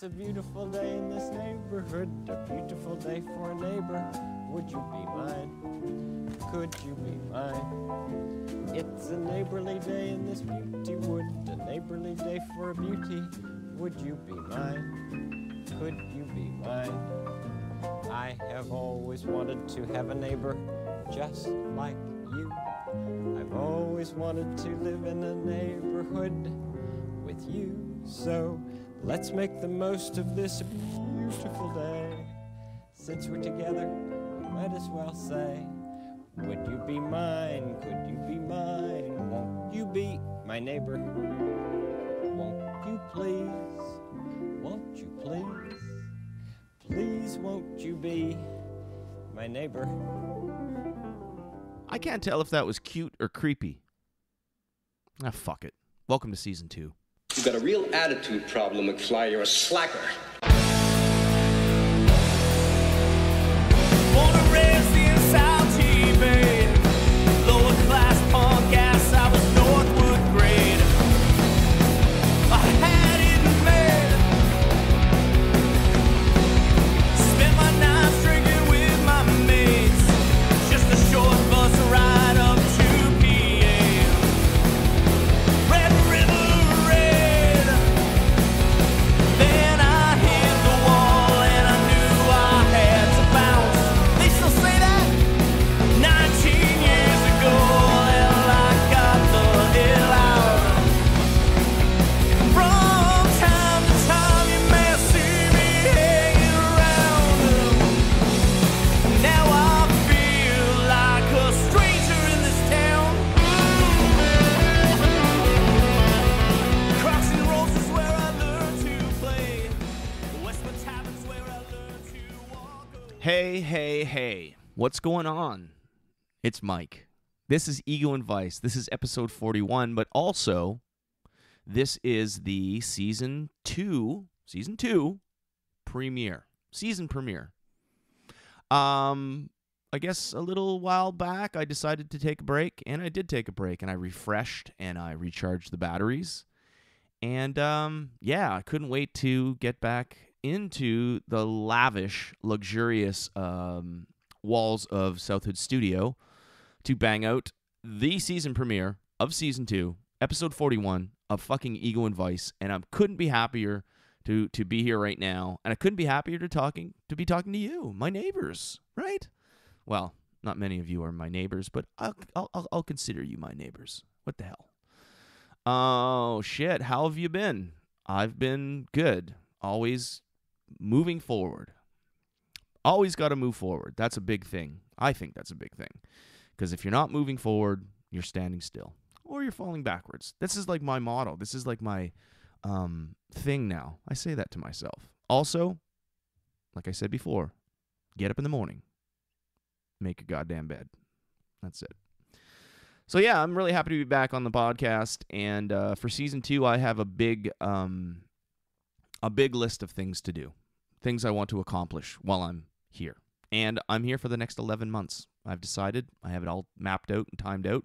a beautiful day in this neighborhood, a beautiful day for a neighbor. Would you be mine? Could you be mine? It's a neighborly day in this beauty wood, a neighborly day for a beauty. Would you be mine? Could you be mine? I have always wanted to have a neighbor just like you. I've always wanted to live in a neighborhood with you. So let's make the most of this beautiful day. Since we're together, we might as well say, would you be mine? Could you be mine? Won't you be my neighbor? Won't you please? Won't you please? Please won't you be my neighbor? I can't tell if that was cute or creepy. Ah, fuck it. Welcome to season 2. You've got a real attitude problem, McFly. You're a slacker. Born and raised in South Bay, lower class punk ass, I was Northwood grade. I had it made. Spent my nights drinking with my mates. Just a short bus ride up to PA. Red River Raid. Then I hit the wall and I knew I had to bounce. They still say that 19 years ago, and I got the hell out. From time to time you may see me hanging around. Now I feel like a stranger in this town. Crossing Roses where I learned to play. Westwood Tavern's where I learned to walk away. Hey. What's going on? It's Mike. This is Ego and Vice. This is episode 41, but also this is the season 2 premiere. Season premiere. I guess a little while back I decided to take a break, and I did take a break, and I refreshed and I recharged the batteries. And I couldn't wait to get back into the lavish, luxurious walls of South Hood Studio to bang out the season premiere of season 2, episode 41 of fucking Ego and Vice. And I couldn't be happier to be here right now, and I couldn't be happier to be talking to you, my neighbors, right? Well, not many of you are my neighbors, but I'll consider you my neighbors. What the hell? Oh, shit. How have you been? I've been good. Always moving forward. Always got to move forward. That's a big thing. I think that's a big thing. Because if you're not moving forward, you're standing still. Or you're falling backwards. This is like my motto. This is like my thing now. I say that to myself. Also, like I said before, get up in the morning. Make your goddamn bed. That's it. So yeah, I'm really happy to be back on the podcast, and for season 2, I have a big list of things to do, things I want to accomplish while I'm here, and I'm here for the next 11 months. I've decided, I have it all mapped out and timed out.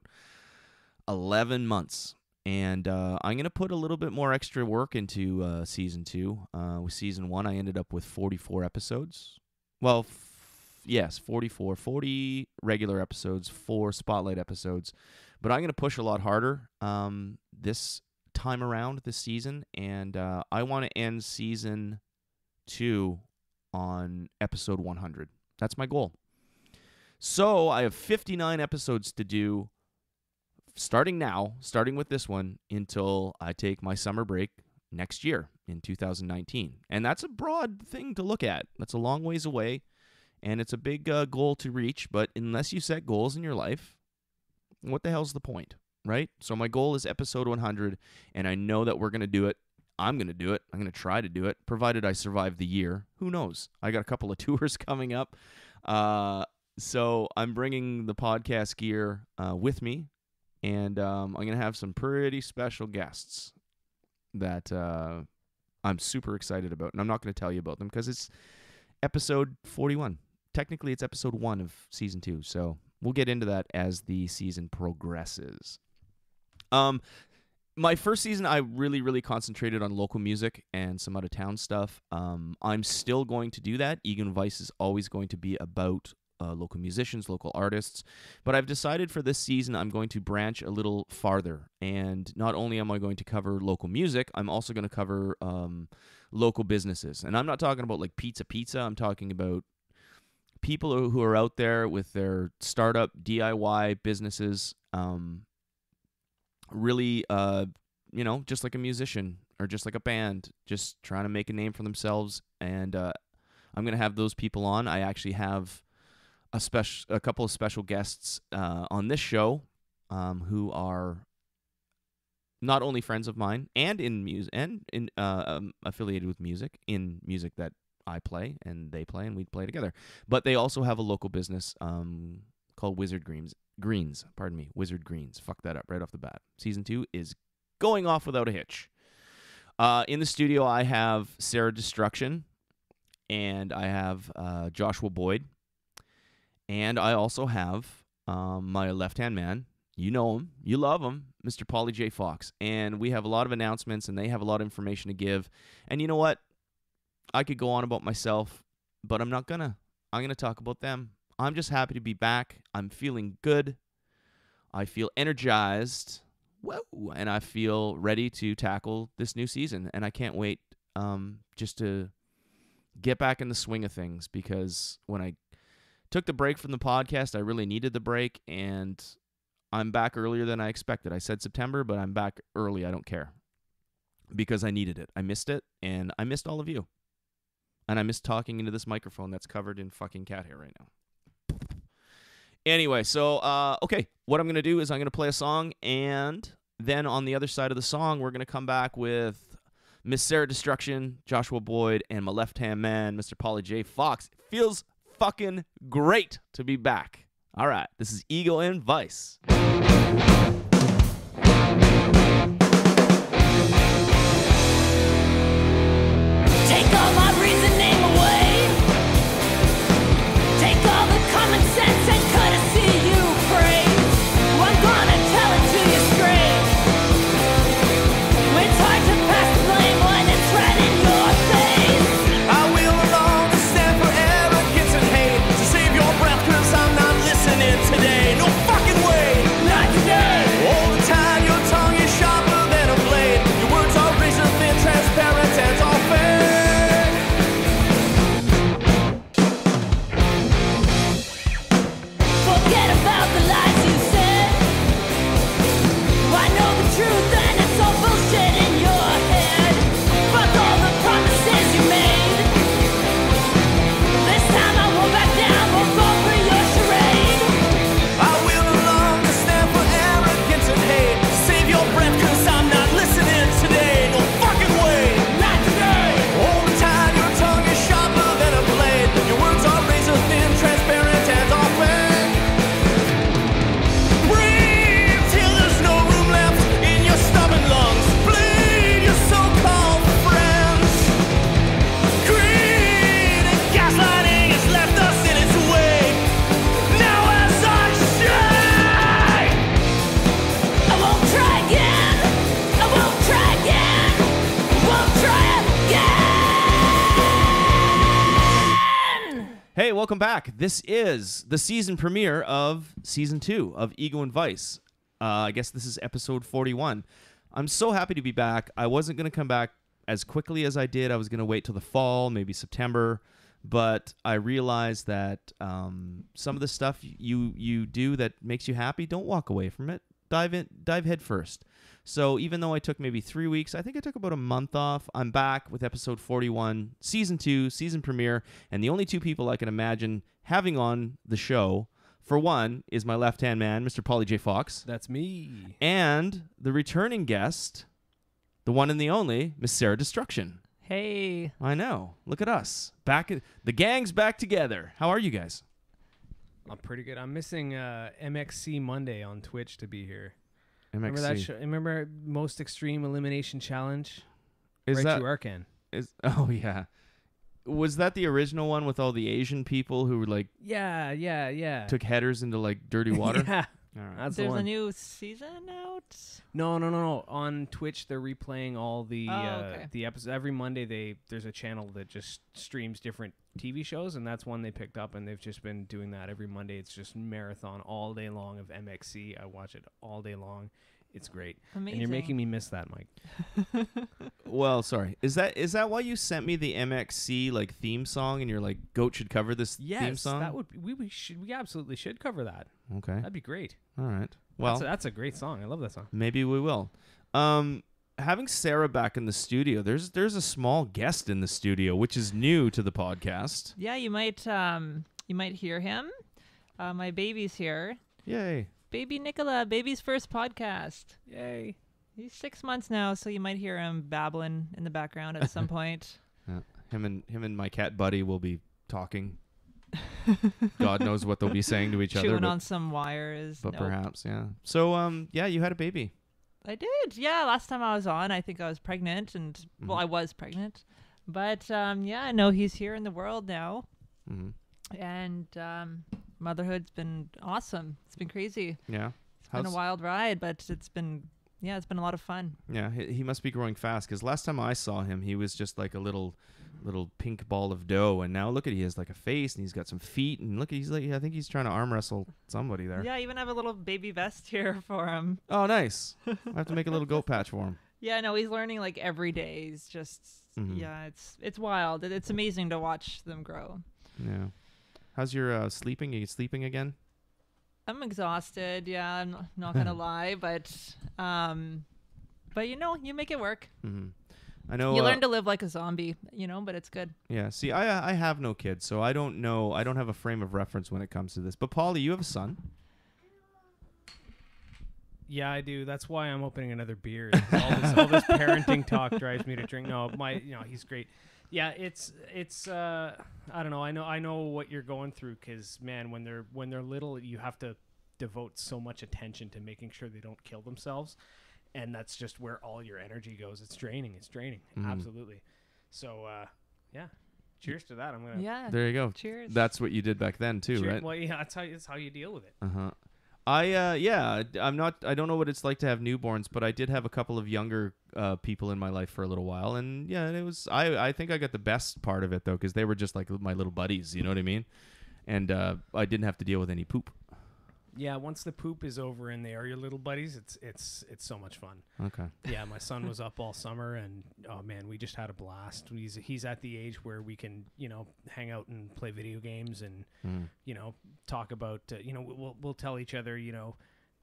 11 months, and I'm gonna put a little bit more extra work into season 2. With season 1, I ended up with 44 episodes. Well. Yes, 44, 40 regular episodes, 4 spotlight episodes. But I'm going to push a lot harder this time around, this season. And I want to end season 2 on episode 100. That's my goal. So I have 59 episodes to do starting with this one, until I take my summer break next year in 2019. And that's a broad thing to look at. That's a long ways away. And it's a big goal to reach, but unless you set goals in your life, what the hell's the point, right? So my goal is episode 100, and I know that we're going to do it. I'm going to do it. I'm going to try to do it, provided I survive the year. Who knows? I got a couple of tours coming up. So I'm bringing the podcast gear with me, and I'm going to have some pretty special guests that I'm super excited about, and I'm not going to tell you about them because it's episode 41. Technically, it's episode 1 of season 2, so we'll get into that as the season progresses. my first season, I really, really concentrated on local music and some out-of-town stuff. I'm still going to do that. Ego and Vice is always going to be about local musicians, local artists. But I've decided for this season I'm going to branch a little farther. And not only am I going to cover local music, I'm also going to cover local businesses. And I'm not talking about like pizza. I'm talking about people who are out there with their startup DIY businesses, really, just like a musician or just like a band, just trying to make a name for themselves. And I'm going to have those people on. I actually have a couple of special guests on this show who are not only friends of mine and in music and in affiliated with music, in music that I play and they play and we play together. But they also have a local business called Wizard Greens. Wizard Greens. Fuck that up right off the bat. Season 2 is going off without a hitch. In the studio, I have Sarah Destruction, and I have Joshua Boyd, and I also have my left-hand man. You know him. You love him, Mr. Paulie J. Fox. And we have a lot of announcements, and they have a lot of information to give. And you know what? I could go on about myself, but I'm not gonna. I'm gonna talk about them. I'm just happy to be back. I'm feeling good. I feel energized. Whoa. And I feel ready to tackle this new season. And I can't wait just to get back in the swing of things, because when I took the break from the podcast, I really needed the break, and I'm back earlier than I expected. I said September, but I'm back early. I don't care, because I needed it. I missed it, and I missed all of you. And I miss talking into this microphone that's covered in fucking cat hair right now. Anyway, so, okay, what I'm going to do is I'm going to play a song, and then on the other side of the song, we're going to come back with Miss Sarah Destruction, Joshua Boyd, and my left-hand man, Mr. Paulie J. Fox. It feels fucking great to be back. All right, this is Ego and Vice. Take all my reasoning away. Take all the common sense and courtesy you praise. I'm gonna tell it to you straight. It's hard to pass the blame when it's right in your face. I will alone stand for arrogance and hate. To save your breath, cause I'm not listening today. No fucking way. Not today. All the time your tongue is sharper than a blade. Your words are razor thin, transparent and all fake. Forget about the lies you said. I know the truth and it's all bullshit in your head. Fuck all the promises you made. This time I won't back down, won't fall for your charade. I will no longer stand for arrogance and hate. Save your breath, cause I'm not listening today. No fucking way. Not today. All the time your tongue is sharper than a blade. Your words are razor thin, transparent and all fake. Breathe till there's no room left in your stubborn lungs. Bleed your so-called friends. Greed and gaslighting has left us in its wake. Now as I shine, I won't try again. I won't try again. Won't try again. Hey, welcome back. This is the season premiere of Season 2 of Ego and Vice. I guess this is episode 41. I'm so happy to be back. I wasn't going to come back as quickly as I did. I was going to wait till the fall, maybe September. But I realized that some of the stuff you do that makes you happy, don't walk away from it. Dive head first. So even though I took maybe 3 weeks, I think I took about a month off. I'm back with episode 41, season 2, season premiere, and the only two people I can imagine having on the show, for one, is my left-hand man, Mr. Paulie J. Fox, That's me. and the returning guest, the one and the only, Miss Sarah Destruction. Hey. I know. Look at us. The gang's back together. How are you guys? I'm pretty good. I'm missing MXC Monday on Twitch to be here. MXC. Remember that show? Remember Most Extreme Elimination Challenge? Is right that to Arcan. Oh yeah. Was that the original one with all the Asian people who were like Yeah. took headers into like dirty water? Yeah. All right. That's the There's a one. new season out. No. On Twitch, they're replaying all the okay. the episodes. Every Monday, there's a channel that just streams different TV shows, and that's one they picked up, and they've just been doing that every Monday. It's just marathon all day long of MXC. I watch it all day long. It's great. Amazing. And you're making me miss that, Mike. Well, sorry. Is that why you sent me the MXC like theme song and you're like, Goat should cover this theme song? that would we absolutely should cover that. Okay. That'd be great. All right. Well, That's a great song. I love that song. maybe we will. Having Sarah back in the studio, there's a small guest in the studio, which is new to the podcast. Yeah, you might hear him. My baby's here. Yay. Baby Nicola, baby's first podcast. Yay. He's 6 months now, so you might hear him babbling in the background at some point. Yeah. Him and my cat Buddy will be talking. God knows what they'll be saying to each other. Chewing But, on some wires. but Nope. perhaps, yeah. So, yeah, you had a baby. I did. Yeah, last time I was on, I think I was pregnant, and well, I was pregnant. But yeah, no, he's here in the world now, and motherhood's been awesome. It's been crazy. Yeah. It's been a wild ride, but it's been a lot of fun. Yeah, he must be growing fast because last time I saw him, he was just like a little pink ball of dough, and now look at he has like a face and he's got some feet, and look, he's like I think he's trying to arm wrestle somebody there. Yeah, I even have a little baby vest here for him. Oh, nice. I have to make a little goat patch for him. Yeah, no, he's learning like every day. He's just yeah, it's wild. It's amazing to watch them grow. Yeah. How's your sleeping? Are you sleeping again? I'm exhausted. Yeah, I'm not gonna lie, but you know, you make it work. I know You learn to live like a zombie, you know, but it's good. Yeah. See, I have no kids, so I don't know. I don't have a frame of reference when it comes to this. But Paulie, you have a son. Yeah, I do. That's why I'm opening another beer. All this parenting talk drives me to drink. No, he's great. Yeah, it's I don't know. I know what you're going through because man, when they're little, you have to devote so much attention to making sure they don't kill themselves, and that's just where all your energy goes. It's draining. Absolutely. So yeah. Cheers to that. I'm gonna. Yeah. There you go. Cheers. That's what you did back then too, right? Well, yeah, that's how you deal with it. I don't know what it's like to have newborns, but I did have a couple of younger people in my life for a little while, and yeah, it was I think I got the best part of it though, because they were just like my little buddies, you know what I mean? And I didn't have to deal with any poop. Yeah, once the poop is over and they are your little buddies, it's so much fun. Okay. Yeah, my son was up all summer, and oh man, we just had a blast. He's at the age where we can hang out and play video games and talk about we'll tell each other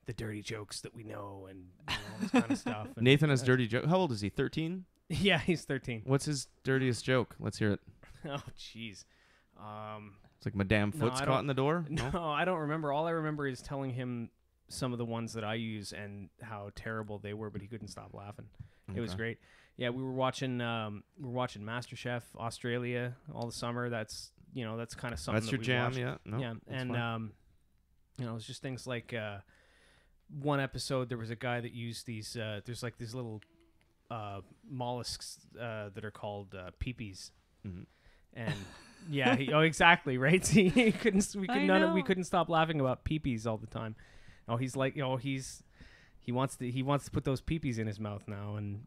the dirty jokes that we know and all this kind of stuff. And Nathan has dirty joke. How old is he? 13? Yeah, he's 13. What's his dirtiest joke? Let's hear it. Oh jeez. It's like Madame Foot's caught in the door? No, I don't remember. All I remember is telling him some of the ones that I use and how terrible they were, but he couldn't stop laughing. It was great. Yeah, we were watching MasterChef Australia all the summer. That's kind of something That's that your we jam, watched. yeah. No, yeah, and fine. it was just things like one episode there was a guy that used these there's like these little mollusks that are called peepees. And yeah, exactly, right. See, we couldn't stop laughing about peepees all the time. Oh, he's like, he wants to put those peepees in his mouth now, and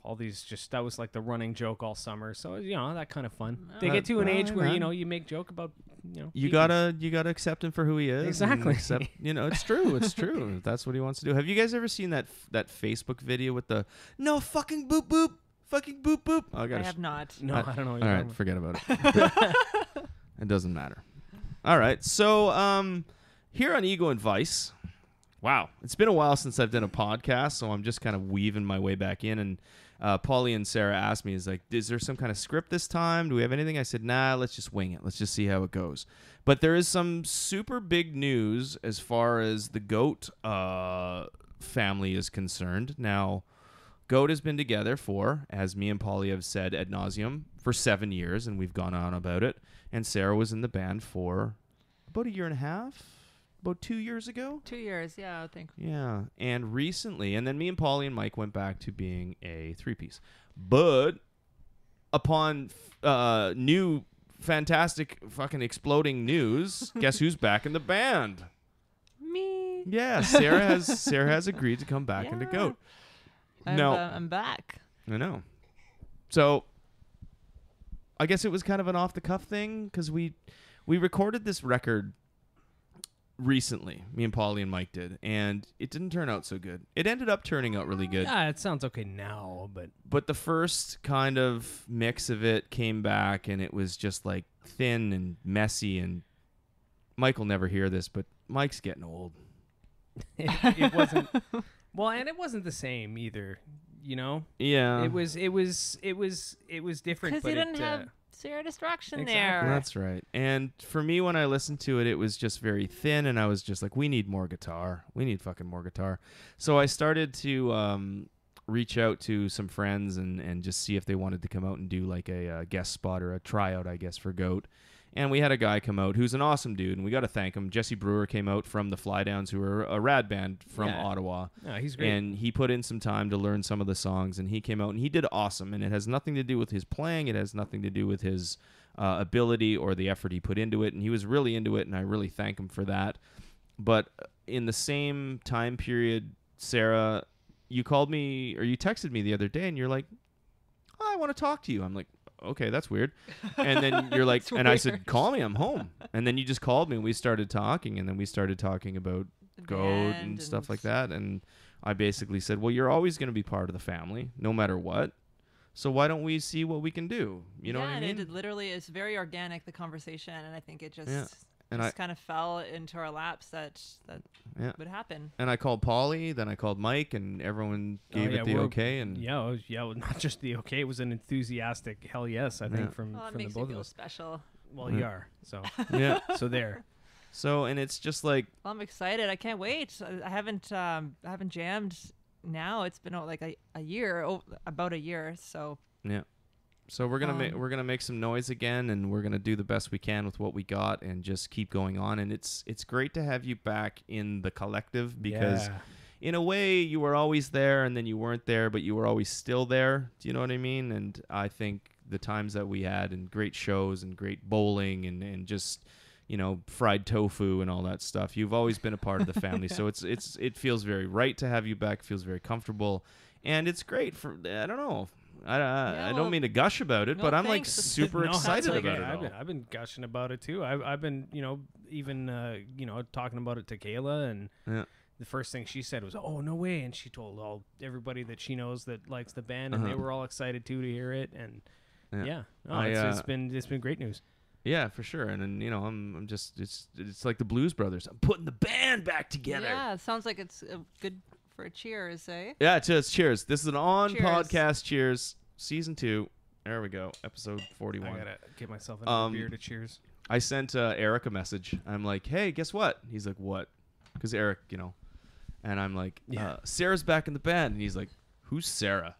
all these that was like the running joke all summer. So that kind of fun. They get to an age where you make joke about you peepees. gotta accept him for who he is. Exactly. Accept, it's true. It's true. If that's what he wants to do. Have you guys ever seen that Facebook video with the no fucking boop boop? Fucking boop boop. Oh, I have not. No, I don't know. All right, forget about it. It doesn't matter. All right, so here on Ego and Vice, wow, it's been a while since I've done a podcast, so I'm just kind of weaving my way back in. And Paulie and Sarah asked me, is there some kind of script this time? Do we have anything? I said, nah, let's just wing it. Let's just see how it goes. But there is some super big news as far as the GOAT family is concerned. Now, GOAT has been together for, as me and Paulie have said ad nauseum, for 7 years, and we've gone on about it. And Sarah was in the band for about a year and a half, about 2 years ago. 2 years, yeah, I think. Yeah, and recently, and then me and Paulie and Mike went back to being a three-piece. But upon new, fantastic, fucking exploding news, guess who's back in the band? Me. me. Yeah, Sarah has agreed to come back into Yeah. Goat. No. I'm back. I know. So, I guess it was kind of an off-the-cuff thing because we recorded this record recently. Me and Paulie and Mike did, and it didn't turn out so good. It ended up turning out really good. Yeah, it sounds okay now, but The first kind of mix of it came back, and it was just like thin and messy. And Mike will never hear this, but Mike's getting old. it wasn't. Well, and it wasn't the same either. You know. Yeah, It was different. Because but you didn't it, have Sarah Distraction exactly. there. That's right. And for me, when I listened to it, it was just very thin, and I was just like, we need more guitar. We need fucking more guitar. So I started to reach out to some friends and just see if they wanted to come out and do like a guest spot or a tryout, I guess, for Goat. And we had a guy come out who's an awesome dude, and we got to thank him. Jesse Brewer came out from the Fly Downs, who are a rad band from Yeah. Ottawa. Yeah, he's great. And he put in some time to learn some of the songs, and he came out and he did awesome. And it has nothing to do with his playing. It has nothing to do with his ability or the effort he put into it. And he was really into it, and I really thank him for that. But in the same time period, Sarah, you called me or you texted me the other day, and you're like, oh, I want to talk to you. I'm like, okay, that's weird. And then you're like, and I said, call me, I'm home. And then you just called me, and we started talking, and then we started talking about The Goat band and stuff like that. And I basically said, well, you're always going to be part of the family, no matter what. So why don't we see what we can do? You know what I mean? And it literally is very organic, the conversation, and I think it just Yeah. And just kind of fell into our laps that Yeah. would happen. And I called Paulie, then I called Mike, and everyone gave it the okay. And yeah, well, not just the okay. It was an enthusiastic hell yes. I think Yeah. from Well, it the makes me both of feel us. special. Well, you are so yeah. so there. So, and it's just like, Well, I'm excited. I can't wait. I haven't jammed now. It's been like a year, about a year. So yeah. So we're gonna make some noise again, and we're gonna do the best we can with what we got, and just keep going on. And it's great to have you back in the collective because, Yeah. in a way, you were always there, and then you weren't there, but you were always still there. Do you know what I mean? And I think the times that we had, and great shows, and great bowling, and just, you know, fried tofu and all that stuff. You've always been a part of the family, so it feels very right to have you back. It feels very comfortable, and it's great for I don't know. I don't mean to gush about it, no, but I'm like thanks. super No, excited that's about okay. it all. I've been gushing about it too. I've been even talking about it to Kayla, and Yeah. the first thing she said was, "Oh, no way!" And she told everybody that she knows that likes the band, and they were all excited too to hear it. And Yeah. it's been great news. Yeah, for sure. And then I'm just it's like the Blues Brothers. I'm putting the band back together. yeah, it sounds like it's good for a cheers, eh? Yeah, cheers. This is an on Cheers. podcast. Cheers, season 2. There we go, episode I 41. gotta get myself another beer to cheers. I sent Eric a message. I'm like, hey, guess what? He's like, what? Because Eric, and I'm like, Yeah. Sarah's back in the band, and he's like, who's Sarah?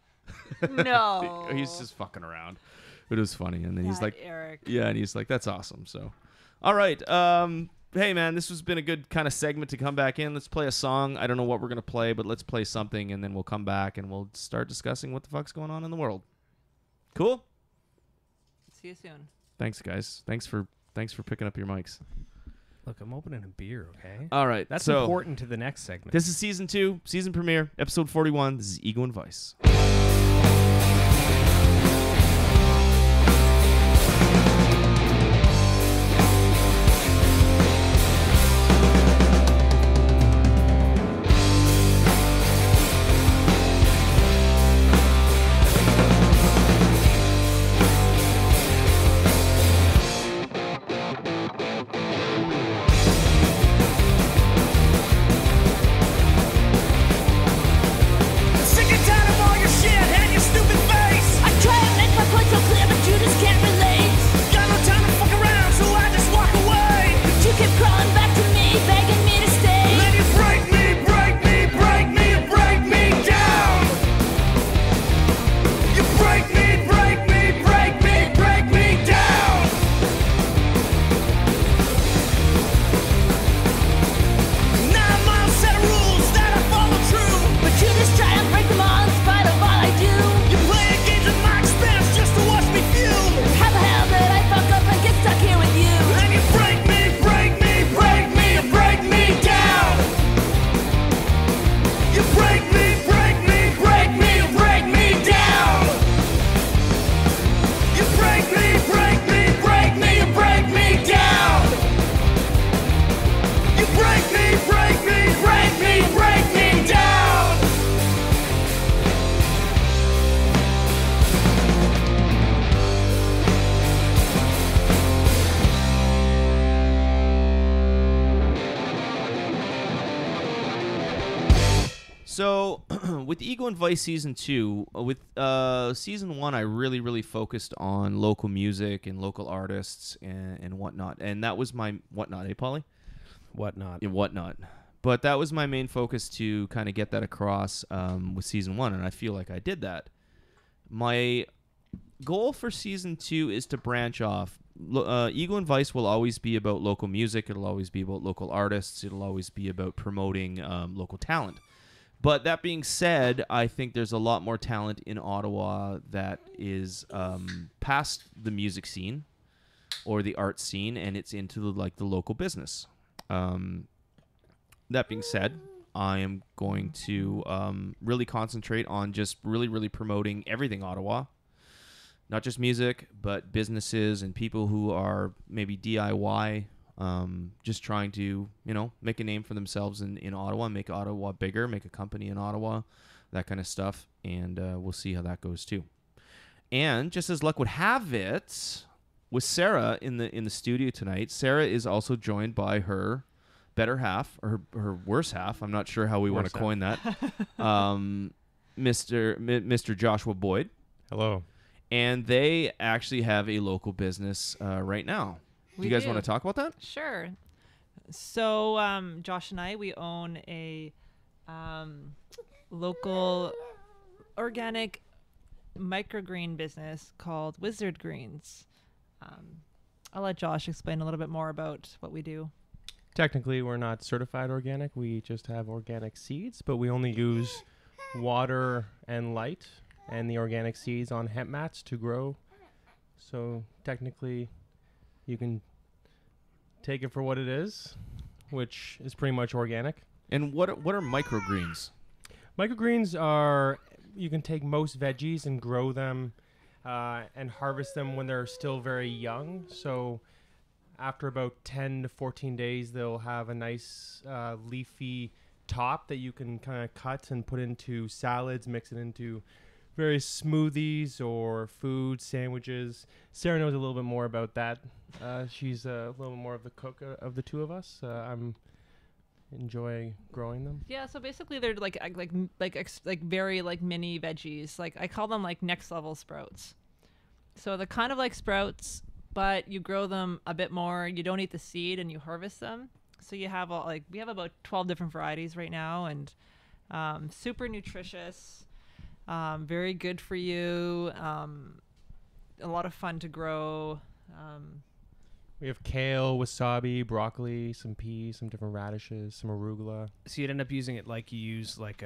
No. He's just fucking around. It was funny, and then he's That like, Eric. yeah, and he's like, that's awesome. So, all right. Hey, man, this has been a good kind of segment to come back in. Let's play a song. I don't know what we're going to play, but let's play something, and then we'll come back, and we'll start discussing what the fuck's going on in the world. Cool? See you soon. Thanks, guys. Thanks for picking up your mics. Look, I'm opening a beer. Okay, All right. that's so important to the next segment. This is season 2, season premiere, episode 41. This is Ego and Vice. Sick and tired of all your shit and with Ego and Vice season 2, with season 1, I really focused on local music and local artists and whatnot, and that was my whatnot, Paulie? Whatnot. Yeah, whatnot. But that was my main focus to kind of get that across with season 1, and I feel like I did that. My goal for season 2 is to branch off. Ego and Vice will always be about local music. It'll always be about local artists. It'll always be about promoting local talent. But that being said, I think there's a lot more talent in Ottawa that is past the music scene or the art scene, and it's into the local business. That being said, I am going to really concentrate on just really promoting everything Ottawa. Not just music, but businesses and people who are maybe DIY, just trying to, make a name for themselves in Ottawa, make Ottawa bigger, make a company in Ottawa, that kind of stuff. And we'll see how that goes too. And just as luck would have it, with Sarah in the studio tonight, Sarah is also joined by her better half, or her worse half. I'm not sure how we want to coin that. Mr. Joshua Boyd. Hello. And they actually have a local business right now. Do you guys want to talk about that? Sure. So Josh and I, we own a local organic microgreen business called Wizard Greens. I'll let Josh explain a little bit more about what we do. Technically, we're not certified organic. We just have organic seeds, but we only use water and light and the organic seeds on hemp mats to grow. So technically, you can take it for what it is, which is pretty much organic. And what are microgreens? Microgreens are, you can take most veggies and grow them and harvest them when they're still very young. So after about 10 to 14 days, they'll have a nice leafy top that you can kind of cut and put into salads, mix it into various smoothies or food sandwiches. Sarah knows a little bit more about that. She's a little more of the cook of the two of us. I'm enjoy growing them. Yeah, so basically they're like very like mini veggies. Like I call them like next level sprouts. So they're kind of like sprouts, but you grow them a bit more. You don't eat the seed and you harvest them. So you have we have about 12 different varieties right now, and super nutritious, very good for you, a lot of fun to grow. We have kale, wasabi, broccoli, some peas, some different radishes, some arugula. So you'd end up using it like you use like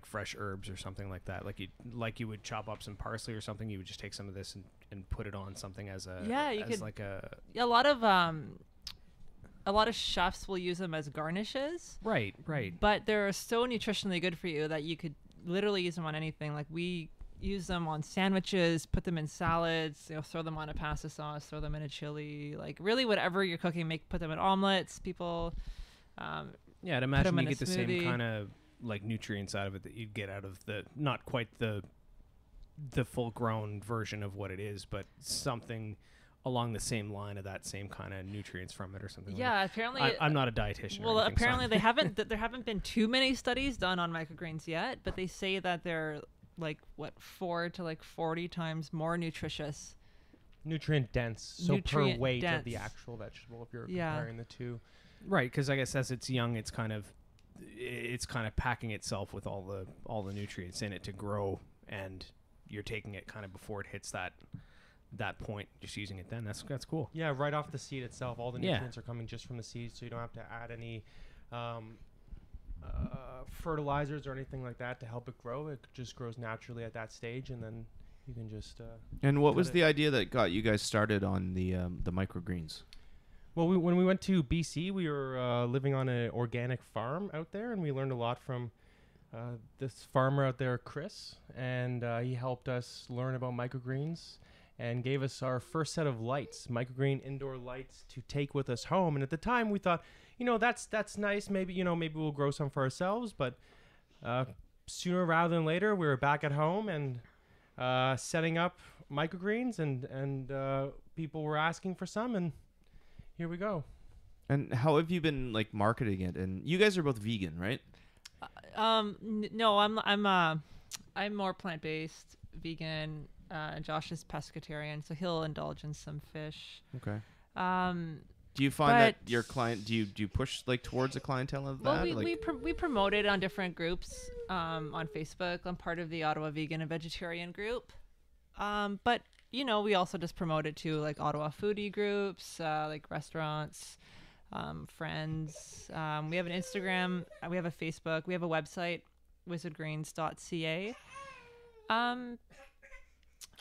fresh herbs or something like that. Like you would chop up some parsley or something. You would just take some of this and put it on something as a a lot of chefs will use them as garnishes. Right. But they're so nutritionally good for you that you could literally use them on anything. Like we use them on sandwiches, put them in salads, throw them on a pasta sauce, throw them in a chili, like really whatever you're cooking, put them in omelets. People, yeah, I'd imagine you get the same kind of like nutrients out of it that you'd get out of not quite the full grown version of what it is, but something along the same line of that same kind of nutrients from it or something. Yeah, like apparently. I'm not a dietitian. Well, apparently there haven't been too many studies done on microgreens yet, but they say that they're 4 to 40 times more nutritious, nutrient dense, so per weight of the actual vegetable, if you're comparing the two. Right, because I guess as it's young, it's kind of packing itself with all the nutrients in it to grow, and you're taking it kind of before it hits that point, just using it then. That's cool. Yeah, right off the seed itself, all the nutrients are coming just from the seed, so you don't have to add any fertilizers or anything like that to help it grow. It just grows naturally at that stage, and then you can just and what was the idea that got you guys started on the microgreens? Well, when we went to BC, we were living on an organic farm out there, and we learned a lot from this farmer out there, Chris, and he helped us learn about microgreens and gave us our first set of lights, microgreen indoor lights, to take with us home. And at the time, we thought, that's nice. Maybe we'll grow some for ourselves. But sooner rather than later, we were back at home and setting up microgreens, and people were asking for some, and here we go. And how have you been marketing it? And you guys are both vegan, right? No, I'm more plant-based, vegan. Josh is pescatarian, so he'll indulge in some fish. Okay. Um, Do you find that but- your client? Do you push like towards a clientele of well, that? we promote it on different groups on Facebook. I'm part of the Ottawa Vegan and Vegetarian group. But you know, we also just promote it to like Ottawa foodie groups, like restaurants, friends. We have an Instagram, we have a Facebook, we have a website, wizardgreens.ca.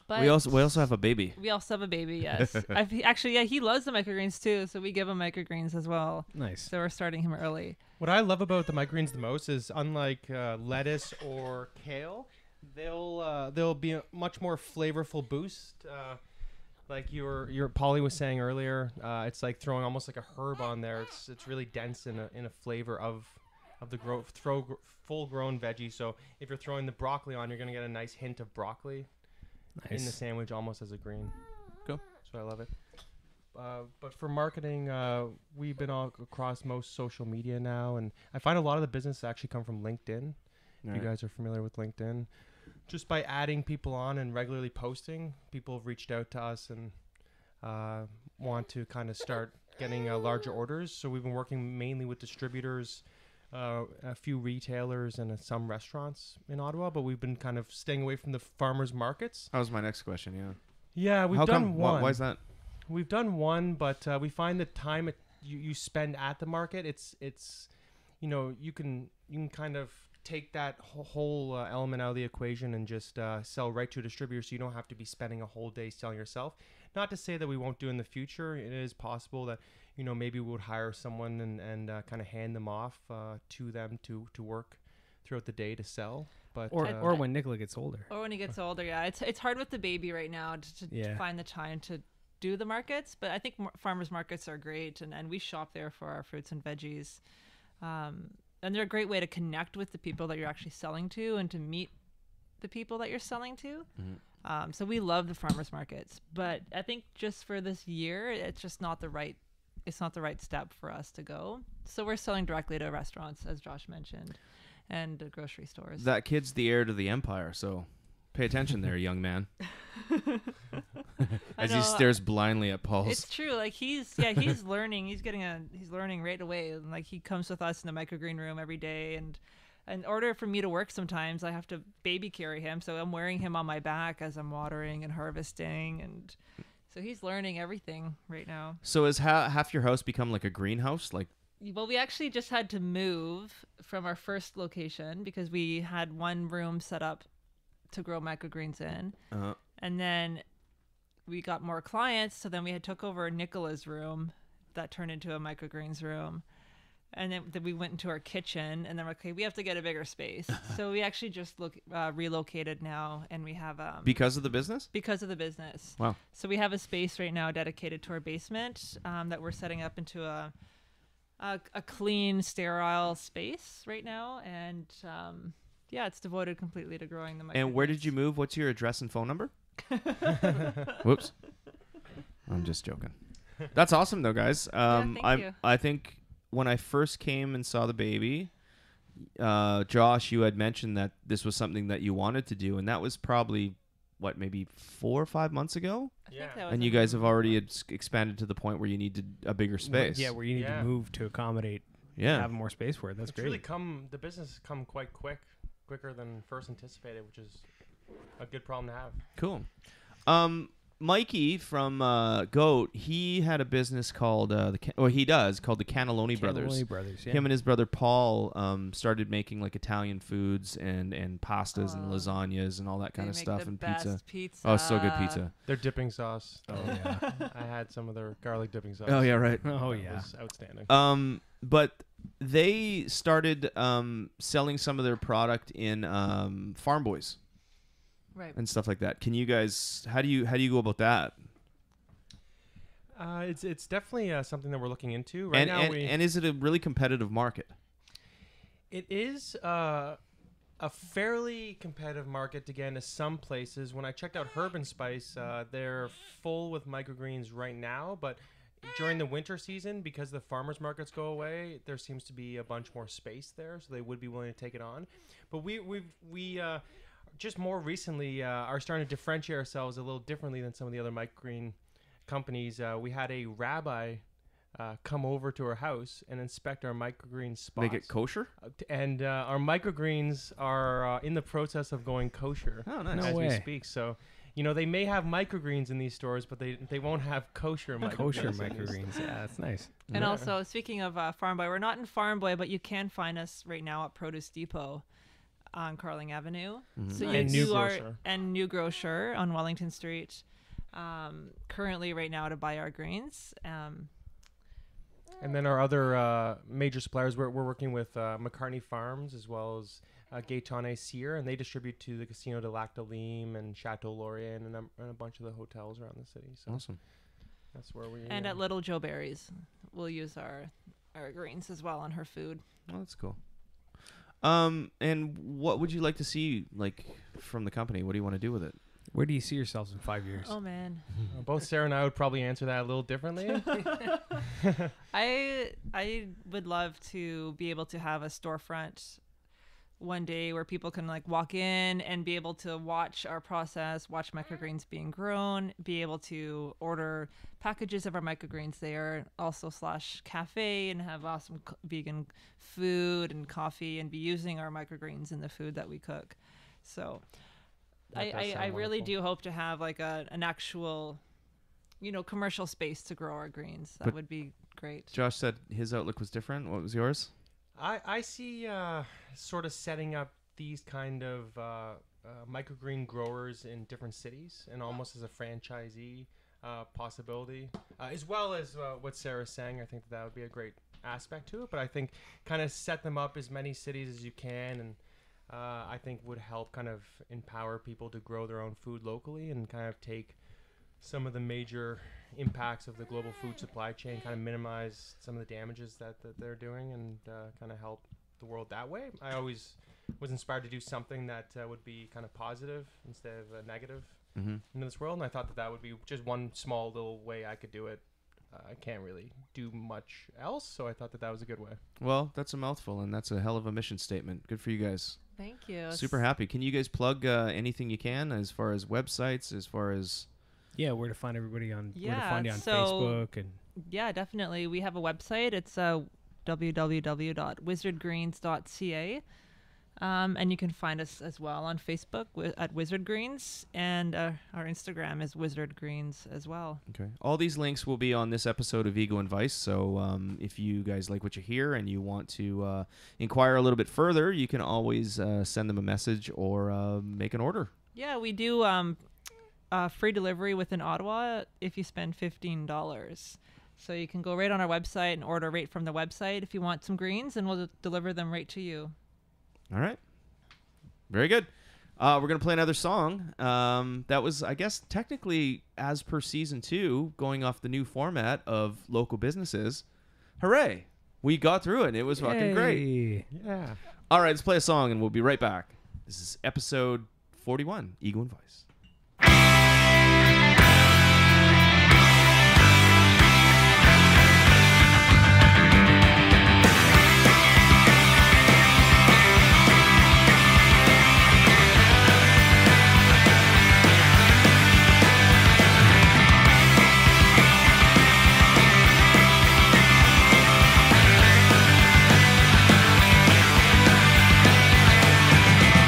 But we also have a baby. we also have a baby. Yes, actually, yeah, he loves the microgreens too, so we give him microgreens as well. Nice. So we're starting him early. What I love about the microgreens the most is, unlike lettuce or kale, they'll be a much more flavorful boost. Like your Paulie was saying earlier, it's like throwing almost like a herb on there. It's really dense in a flavor of the full grown veggie. So if you're throwing the broccoli on, you're gonna get a nice hint of broccoli in the sandwich, almost as a green. Cool. So I love it. But for marketing, we've been all across most social media now, and I find a lot of the business actually come from LinkedIn. If you guys are familiar with LinkedIn, just by adding people on and regularly posting, people have reached out to us and want to kind of start getting larger orders. So we've been working mainly with distributors, a few retailers, and some restaurants in Ottawa, but we've been kind of staying away from the farmers markets. That was my next question. Yeah. Yeah, we've How done come? one. Why is that? We've done one, but we find the time you spend at the market, it's you can kind of take that whole element out of the equation and just sell right to a distributor, so you don't have to be spending a whole day selling yourself. Not to say that we won't do in the future. It is possible that maybe we would hire someone and kind of hand them off to them to work throughout the day to sell. But Or when Nicola gets older. Or when he gets older, yeah. It's hard with the baby right now to find the time to do the markets, but I think farmers markets are great, and we shop there for our fruits and veggies. And they're a great way to connect with the people that you're actually selling to and to meet the people that you're selling to. Mm-hmm. So we love the farmers markets, but I think just for this year, it's just not the right step for us to go. So we're selling directly to restaurants, as Josh mentioned, and grocery stores. That kid's the heir to the empire, so pay attention there, young man. As he stares blindly at Paul's. It's true. Like he's learning. He's learning right away. And like he comes with us in the microgreen room every day, and in order for me to work, sometimes I have to baby carry him. So I'm wearing him on my back as I'm watering and harvesting, and so he's learning everything right now. So has half your house become like a greenhouse? Like, well, we actually just had to move from our first location because we had one room set up to grow microgreens in, and then we got more clients, so then we took over Nicola's room that turned into a microgreens room, and then we went into our kitchen, and then we're okay, we have to get a bigger space. So we actually just relocated now, and we have because of the business? Because of the business. Wow. So we have a space right now dedicated to our basement that we're setting up into a clean, sterile space right now, and yeah, it's devoted completely to growing the microgreens. And where did you move? What's your address and phone number? Whoops. I'm just joking. That's awesome though, guys. Thank you. I think when I first came and saw the baby, Josh, you had mentioned that this was something that you wanted to do, and that was probably maybe 4 or 5 months ago? I think that was And you guys have already expanded to the point where you needed a bigger space. Yeah, where you need to move to accommodate have more space for it. That's it's great. Really the business has come quite quicker than first anticipated, which is a good problem to have. Cool. Mikey from Goat, he had a business called he does called the Cannelloni Brothers. Brothers, yeah. Him and his brother Paul started making like Italian foods and pastas and lasagnas and all that kind of stuff and pizza. Oh, so good pizza. Their dipping sauce. Oh yeah. I had some of their garlic dipping sauce. Oh yeah, right. Oh It yeah. was outstanding. But they started selling some of their product in Farm Boys. Right. And stuff like that. Can you guys? How do you go about that? It's definitely something that we're looking into right now. And is it a really competitive market? It is a fairly competitive market to get into some places. When I checked out Herb and Spice, they're full with microgreens right now, but during the winter season, because the farmers markets go away, there seems to be a bunch more space there, so they would be willing to take it on. But we just more recently are starting to differentiate ourselves a little differently than some of the other microgreen companies. We had a rabbi come over to our house and inspect our microgreen spots. Make it kosher? And our microgreens are in the process of going kosher as we speak. So, you know, they may have microgreens in these stores, but they won't have kosher microgreens. Kosher microgreens. Yeah, that's nice. And also, speaking of Farm Boy, we're not in Farm Boy, but you can find us right now at Produce Depot on Carling Avenue. So And you New are Grocer. and New Grocer on Wellington Street. Currently, right now, to buy our greens. And then our other major suppliers, we're working with McCartney Farms as well as Gaetonne Cyr, and they distribute to the Casino de Lac de Lime and Chateau Laurier and a bunch of the hotels around the city. So Awesome. that's where we And at Little Joe Berry's, we'll use our greens as well on her food. Oh, that's cool. And what would you like to see, like, from the company? What do you want to do with it? Where do you see yourselves in 5 years? Oh man, both Sarah and I would probably answer that a little differently. I would love to be able to have a storefront one day where people can like walk in and be able to watch our process, watch microgreens being grown, be able to order packages of our microgreens there, also / cafe, and have awesome vegan food and coffee, and be using our microgreens in the food that we cook. So I really do hope to have like an actual, you know, commercial space to grow our greens. That would be great. Josh said his outlook was different. What was yours? I see sort of setting up these kind of microgreen growers in different cities and almost as a franchisee possibility, as well as what Sarah's saying. I think that would be a great aspect to it, but I think kind of set them up as many cities as you can, and I think would help kind of empower people to grow their own food locally and kind of take some of the major impacts of the global food supply chain, kind of minimize some of the damages that they're doing, and kind of help the world that way. I always was inspired to do something that would be kind of positive instead of negative in this world, and I thought that would be just one small little way I could do it. I can't really do much else, so I thought that was a good way. Well, that's a mouthful, and that's a hell of a mission statement. Good for you guys. Thank you. Super happy. Can you guys plug anything you can as far as websites, as far as... Yeah, where to find everybody on where to Yeah, find you on so- Facebook and Yeah, definitely. We have a website. It's www.wizardgreens.ca. And you can find us as well on Facebook at Wizard Greens, and our Instagram is Wizard Greens as well. Okay. All these links will be on this episode of Ego and Vice, so if you guys like what you hear and you want to inquire a little bit further, you can always send them a message or make an order. Yeah, we do free delivery within Ottawa if you spend $15. So you can go right on our website and order right from the website if you want some greens, and we'll deliver them right to you. All right. Very good. We're going to play another song. That was, I guess, technically, as per season 2, going off the new format of local businesses. Hooray. We got through it. It was fucking great. Yeah. All right, let's play a song, and we'll be right back. This is episode 41, Ego and Vice.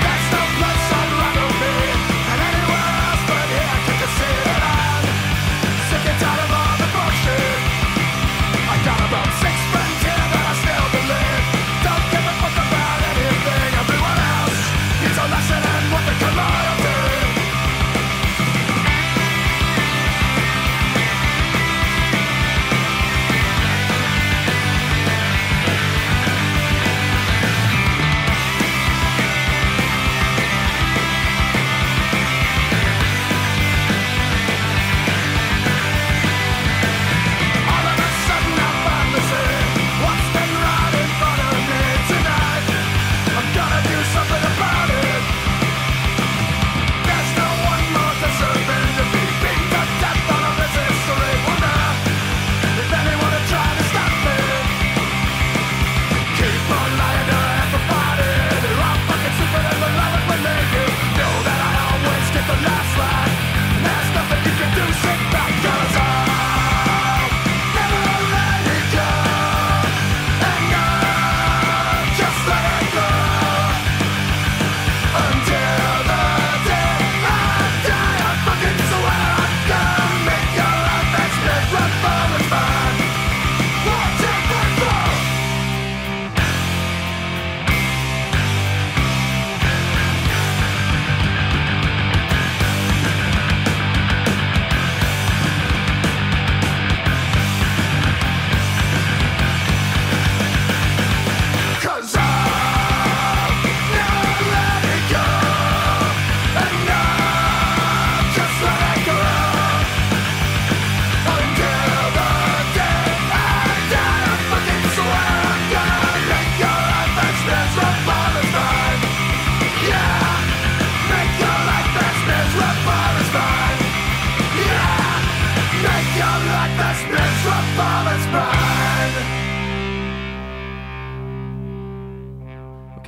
That's the place I'd rather be than anywhere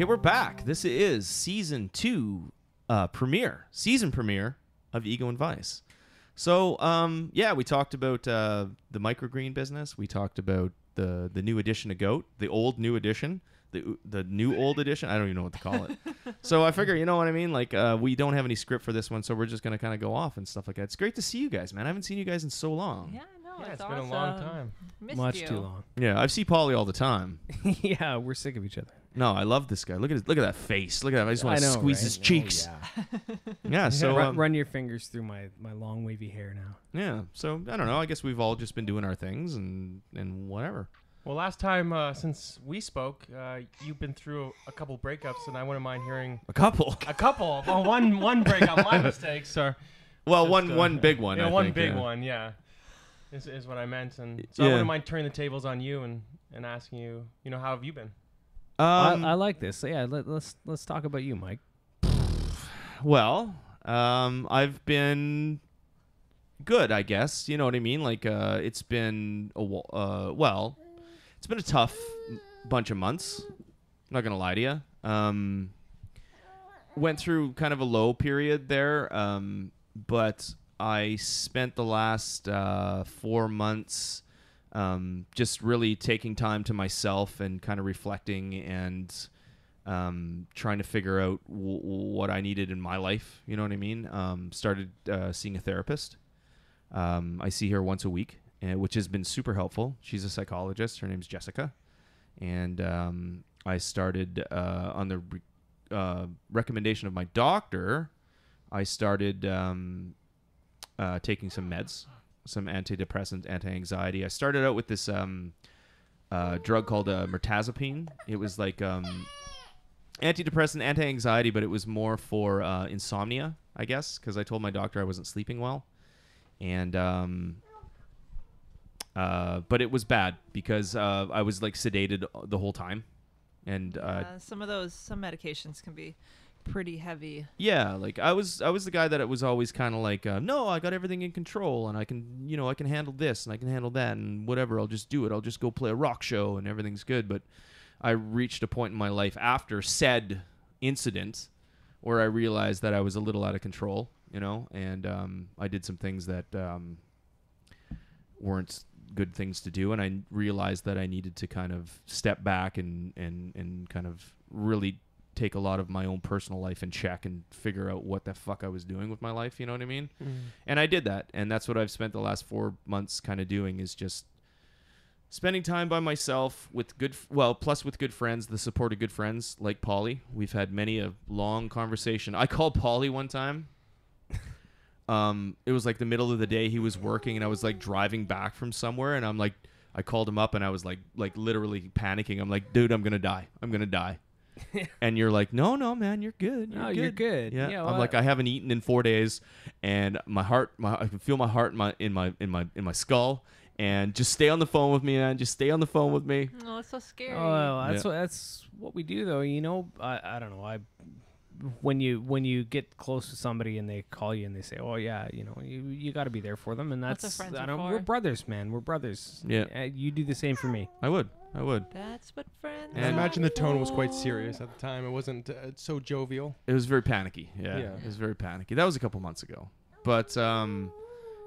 Okay, we're back. This is season 2 season premiere of Ego and Vice. So, yeah, we talked about the microgreen business. We talked about the new edition of Goat, the old new edition, the new old edition. I don't even know what to call it. So I figure, you know what I mean? Like, we don't have any script for this one, so we're just going to kind of go off and stuff like that. It's great to see you guys, man. I haven't seen you guys in so long. Yeah, no, Yeah, it's it's been awesome. a long time. Missed Much you. too long. Yeah, I see Paulie all the time. Yeah, we're sick of each other. No, I love this guy. Look at that face. Look at that. I just want to squeeze his right? cheeks. Oh, yeah. Yeah, so run your fingers through my long wavy hair now. yeah, so I don't know. I guess we've all just been doing our things and whatever. Well, last time since we spoke, you've been through a couple breakups, and I wouldn't mind hearing A couple. a couple. Well, one breakup. My mistakes are. Well, Just, one big one. Yeah, I one think, big yeah. one. Yeah, is what I meant, and so Yeah. I wouldn't mind turning the tables on you and asking you, how have you been? I like this. So yeah, let's talk about you, Mike. Well, I've been good, I guess. You know what I mean? Like, it's been it's been a tough bunch of months. I'm not gonna lie to you. Went through kind of a low period there, but I spent the last 4 months just really taking time to myself and kind of reflecting and trying to figure out what I needed in my life. You know what I mean? Started seeing a therapist. I see her once a week, which has been super helpful. She's a psychologist. Her name's Jessica. And I started on the recommendation of my doctor, I started taking some meds. Some antidepressant, anti-anxiety. I started out with this drug called mirtazapine. It was like antidepressant, anti-anxiety, but it was more for insomnia, I guess, because I told my doctor I wasn't sleeping well. And but it was bad because I was like sedated the whole time. And some medications can be pretty heavy. yeah, like I was the guy that it was always kind of like, no, I got everything in control, and I can handle this and I can handle that and whatever. I'll just do it. I'll just go play a rock show and everything's good. But I reached a point in my life after said incident where I realized that I was a little out of control, and I did some things that weren't good things to do, and I realized that I needed to kind of step back and kind of really take a lot of my own personal life in check and figure out what the fuck I was doing with my life, you know what I mean? And I did that, and that's what I've spent the last 4 months kind of doing, is just spending time by myself with plus with good friends, the support of good friends like Paulie. We've had many a long conversation. I called Paulie one time. It was like the middle of the day. He was working, and I was like driving back from somewhere, and I called him up, and I was like literally panicking. I'm like, dude, I'm gonna die. And you're like, no, man, you're good. You're good. Yeah. Yeah, I'm like, I haven't eaten in 4 days, and I can feel my heart in my skull. And just stay on the phone with me, man. Just stay on the phone with me. Oh, it's so scary. Oh, that's what we do, though. I don't know. When you get close to somebody and they call you and they say, "Oh yeah, you got to be there for them," and That's that's what friends are for. we're brothers, man. We're brothers. Yeah. You do the same for me. I would. That's what friends I And- imagine the tone was quite serious at the time. It wasn't so jovial. It was very panicky. Yeah, Yeah. It was very panicky. That was a couple months ago. But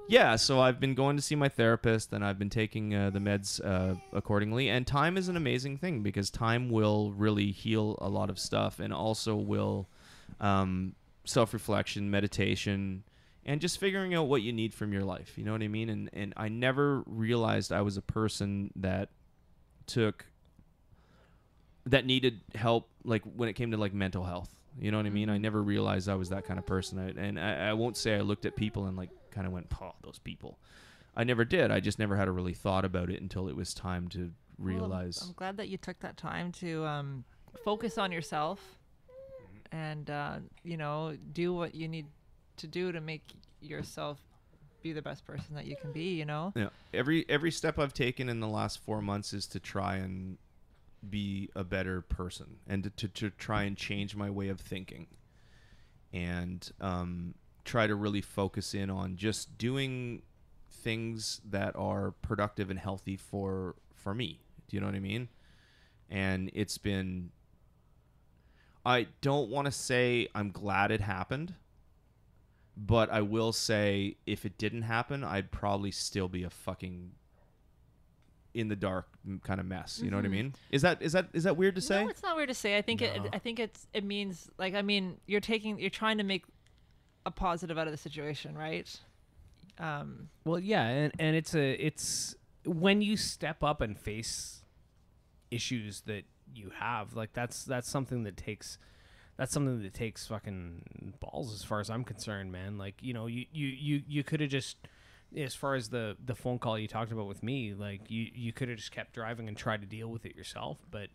yeah, so I've been going to see my therapist, and I've been taking the meds accordingly. And time is an amazing thing, because time will really heal a lot of stuff, and also will self-reflection, meditation, and just figuring out what you need from your life. You know what I mean? And I never realized I was a person that needed help, like when it came to like mental health. You know what I mean? I never realized I was that kind of person. I won't say I looked at people and like kind of went, "Oh, those people." I never did. I just never had a really thought about it until it was time to realize. I'm glad that you took that time to focus on yourself and do what you need to do to make yourself be the best person that you can be. Yeah. Every step I've taken in the last 4 months is to try and be a better person, and to try and change my way of thinking, and try to really focus in on just doing things that are productive and healthy for me. Do you know what I mean? And it's been I don't want to say I'm glad it happened, but I will say if it didn't happen, I'd probably still be a fucking in the dark kind of mess. You know what I mean? Is that weird to say? No, it's not weird to say. I think it means like, I mean, you're trying to make a positive out of the situation, right? Well, yeah, and it's when you step up and face issues that you have, like that's something that takes fucking balls, as far as I'm concerned, man. Like, you know, you could have just, as far as the phone call you talked about with me, like you could have just kept driving and tried to deal with it yourself. But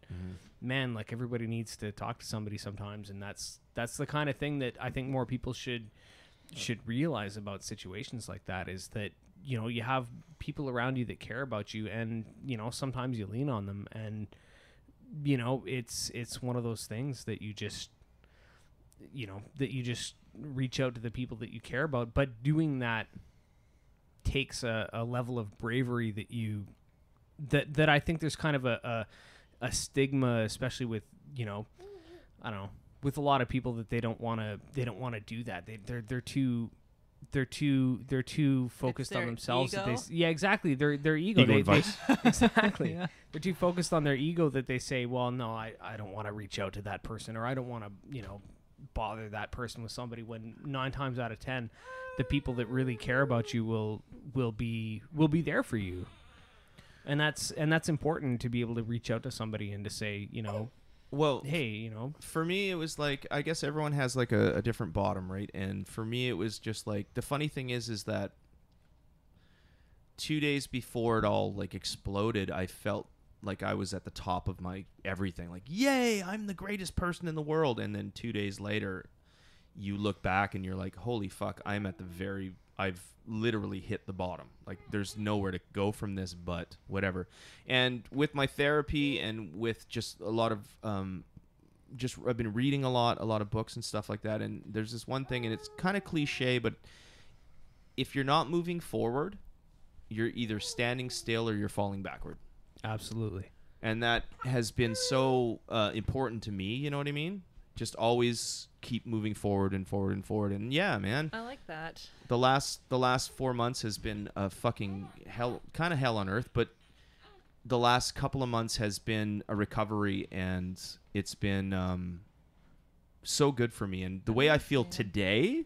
man, like, everybody needs to talk to somebody sometimes, and that's the kind of thing that I think more people should realize about situations like that, is that, you know, you have people around you that care about you, and, you know, sometimes you lean on them, and, you know, it's one of those things that you just, you know, that you just reach out to the people that you care about. But doing that takes a level of bravery that you that I think there's kind of a stigma, especially with, you know, I don't know, with a lot of people, that they don't want to do that. They're too focused on themselves. Ego? That yeah, exactly. Their ego. Ego advice. Exactly. Yeah. They're too focused on their ego that they say, well, no, I don't want to reach out to that person, or I don't want to, you know, bother that person with somebody, when 9 times out of 10 the people that really care about you will be there for you. And that's important, to be able to reach out to somebody and to say, you know, well, hey, you know, for me, it was like, I guess everyone has like a different bottom, right? And for me, it was just like, the funny thing is that 2 days before it all like exploded, I felt like I was at the top of my everything. Like, yay, I'm the greatest person in the world. And then 2 days later, you look back and you're like, holy fuck, I've literally hit the bottom. Like, there's nowhere to go from this, but whatever. And with my therapy, and with just a lot of I've been reading a lot of books and stuff like that, and there's this one thing, and it's kind of cliche, but if you're not moving forward, you're either standing still or you're falling backward. absolutely. And that has been so important to me, you know what I mean? Just always keep moving forward and forward and forward. And yeah, man, I like that. the last 4 months has been a fucking hell, kind of hell on earth, but the last couple of months has been a recovery, and it's been so good for me. And the way I feel today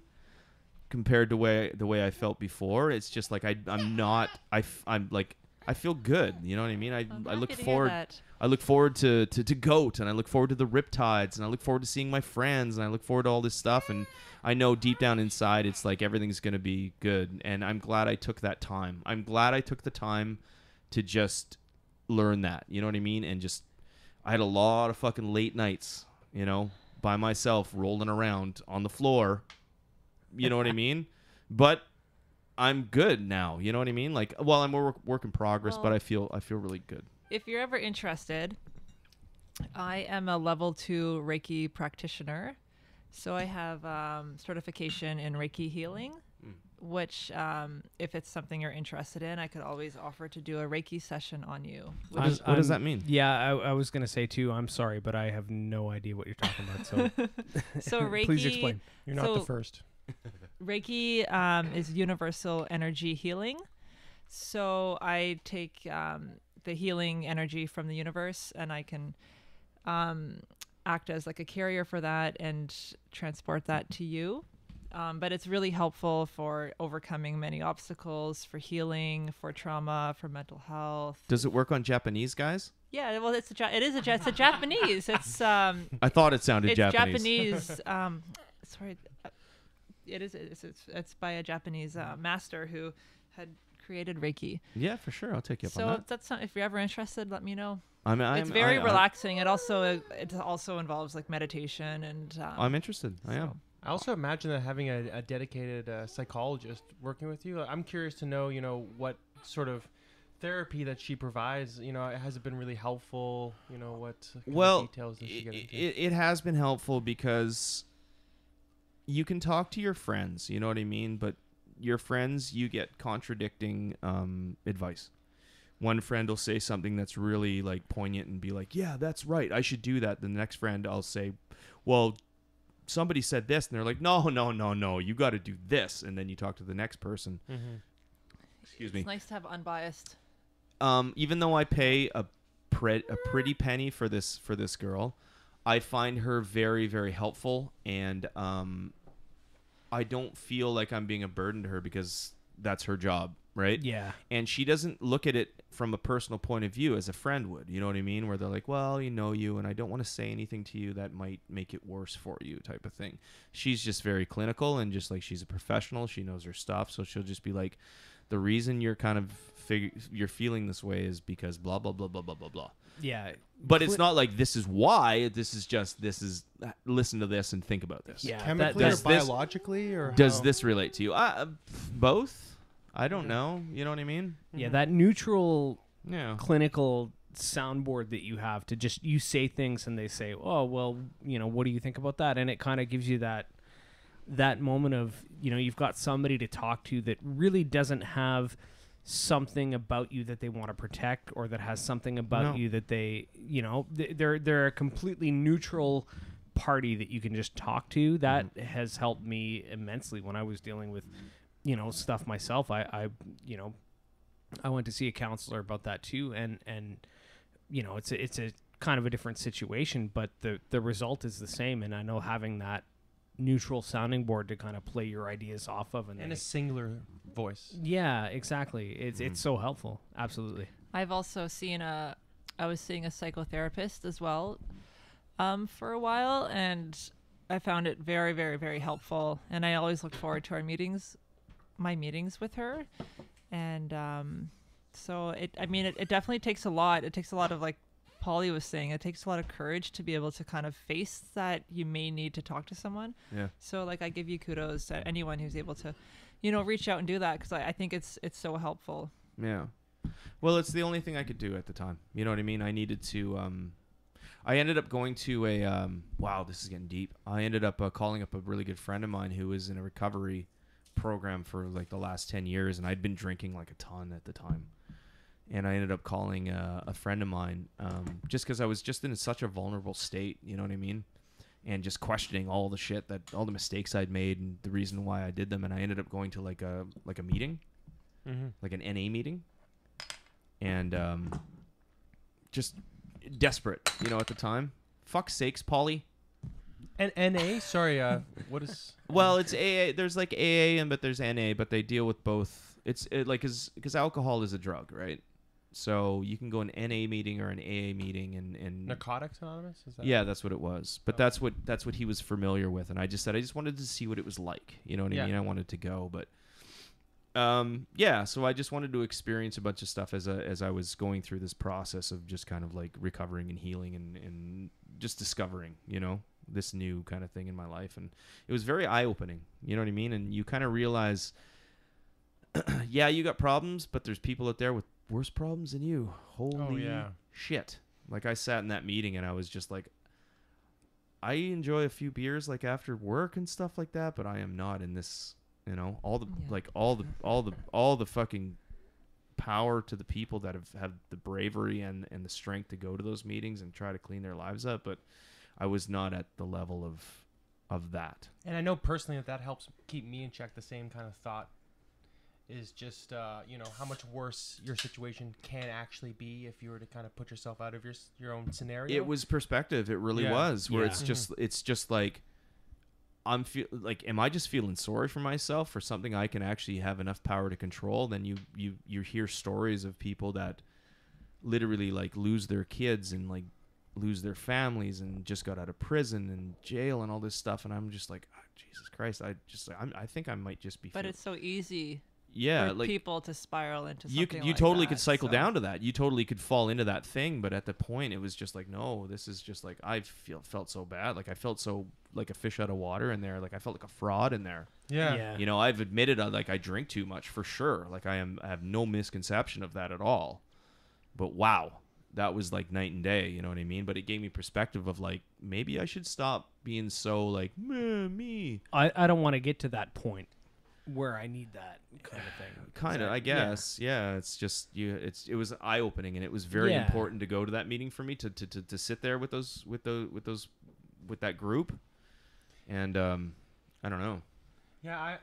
compared to the way I felt before, it's just like I'm like, I feel good, you know what I mean? I look forward. I look forward to GOAT, and I look forward to the Riptides, and I look forward to seeing my friends, and I look forward to all this stuff. And I know deep down inside, it's like everything's going to be good. And I'm glad I took that time. I'm glad I took the time to just learn that, you know what I mean? And just, I had a lot of fucking late nights, you know, by myself, rolling around on the floor, you know what I mean? But I'm good now, you know what I mean? Like, well, I'm a work in progress, but I feel really good. If you're ever interested, I am a level 2 Reiki practitioner. So I have certification in Reiki healing, which if it's something you're interested in, I could always offer to do a Reiki session on you. What does that mean? Yeah, I was going to say too, I'm sorry, but I have no idea what you're talking about. So, So Reiki, please explain. You're not the first. Reiki is universal energy healing. So I take the healing energy from the universe, and I can act as like a carrier for that and transport that to you. But it's really helpful for overcoming many obstacles, for healing, for trauma, for mental health. Does it work on Japanese guys? Yeah, well, it's a Japanese. It's I thought it sounded it's Japanese. Sorry, it is. It's by a Japanese master who had created Reiki. Yeah, for sure. I'll take you up So on that. that's not, if you're ever interested, let me know. It's It's very relaxing. It also involves like meditation and. I'm interested. I am. I also imagine that having a dedicated psychologist working with you. I'm curious to know, you know, what sort of therapy that she provides. You know, has it been really helpful? You know, what kind of details does she get into? It has been helpful because you can talk to your friends, you know what I mean? But your friends, you get contradicting advice. one friend will say something that's really like poignant and be like, yeah, that's right, I should do that. Then the next friend I'll say, well, somebody said this, and they're like, no, you got to do this. And then you talk to the next person. Excuse me. It's nice to have unbiased. Even though I pay a pretty penny for this girl, I find her very, very helpful, and I don't feel like I'm being a burden to her because that's her job, right? Yeah. And she doesn't look at it from a personal point of view as a friend would. You know what I mean? Where they're like, well, you know you, and I don't want to say anything to you that might make it worse for you, type of thing. She's just very clinical, and just like she's a professional. She knows her stuff, so she'll just be like, the reason you're kind of you're feeling this way is because blah blah blah blah blah blah blah. Yeah. But it's not like this is why. This is listen to this and think about this. Yeah. Chemically or does this- biologically, or Does how? this relate to you? Both. I don't know. You know what I mean? Yeah, that neutral Yeah. clinical soundboard that you have to just, you say things and they say, oh, well, you know, what do you think about that? And it kind of gives you that moment of, you know, you've got somebody to talk to that really doesn't have something about you that they want to protect, or that has something about you that they, you know, they're a completely neutral party that you can just talk to. That has helped me immensely when I was dealing with, you know, stuff myself. I you know, I went to see a counselor about that too, and you know, it's a kind of a different situation, but the result is the same. And I know having that neutral sounding board to kind of play your ideas off of, and a singular voice. Yeah, exactly. It's so helpful. Absolutely. I've also seen I was seeing a psychotherapist as well for a while, and I found it very, very, very helpful. And I always look forward to my meetings with her. And so it definitely takes a lot. It takes a lot of, like Paulie was saying, it takes a lot of courage to be able to kind of face that you may need to talk to someone. Yeah. So like I give you kudos to anyone who's able to, you know, reach out and do that, because I think it's so helpful. Yeah. Well, it's the only thing I could do at the time. You know what I mean? I needed to I ended up going to a wow, this is getting deep. I ended up calling up a really good friend of mine who was in a recovery program for like the last 10 years, and I'd been drinking like a ton at the time. And I ended up calling a friend of mine just because I was just in such a vulnerable state, you know what I mean? And just questioning all the shit all the mistakes I'd made and the reason why I did them. And I ended up going to like a meeting, like an NA meeting, and just desperate, you know, at the time. Fuck's sakes, Paulie. And NA, sorry, what is? Well, it's AA. There's like AA, but there's NA, but they deal with both. It's like because alcohol is a drug, right? So you can go an NA meeting or an AA meeting, and Narcotics Anonymous? Is that? Yeah, that's what it was. But that's what he was familiar with, and I just said I just wanted to see what it was like. You know what I mean? I wanted to go, but yeah. So I just wanted to experience a bunch of stuff as I was going through this process of just kind of like recovering and healing and just discovering, you know, this new kind of thing in my life. And it was very eye-opening, you know what I mean? And you kind of realize, yeah, you got problems, but there's people out there with worse problems than you. Holy shit. Like, I sat in that meeting and I was just like, I enjoy a few beers like after work and stuff like that, but I am not in this, you know, all the fucking power to the people that have the bravery and the strength to go to those meetings and try to clean their lives up, but I was not at the level of that. And I know personally that helps keep me in check. The same kind of thought is just, you know, how much worse your situation can actually be if you were to kind of put yourself out of your own scenario. It was perspective. It really was. Where it's just like, am I just feeling sorry for myself for something I can actually have enough power to control? Then you hear stories of people that literally like lose their kids and like lose their families and just got out of prison and jail and all this stuff, and I'm just like, oh, Jesus Christ, I think I might just be. But it's so easy. Yeah, for like people to spiral into something you like totally that, could cycle down to that. You totally could fall into that thing, but at the point it was just like, no, this is just like I felt so bad. Like I felt so like a fish out of water in there. Like I felt like a fraud in there. Yeah. You know, I've admitted like I drink too much for sure. Like I have no misconception of that at all. But wow, that was like night and day, you know what I mean? But it gave me perspective of like, maybe I should stop being so like, me. I don't want to get to that point. where I need that kind of thing. Kind of, I guess. Yeah, it's just it was eye opening, and it was very Yeah. important to go to that meeting for me to sit there with that group, and I don't know. Yeah,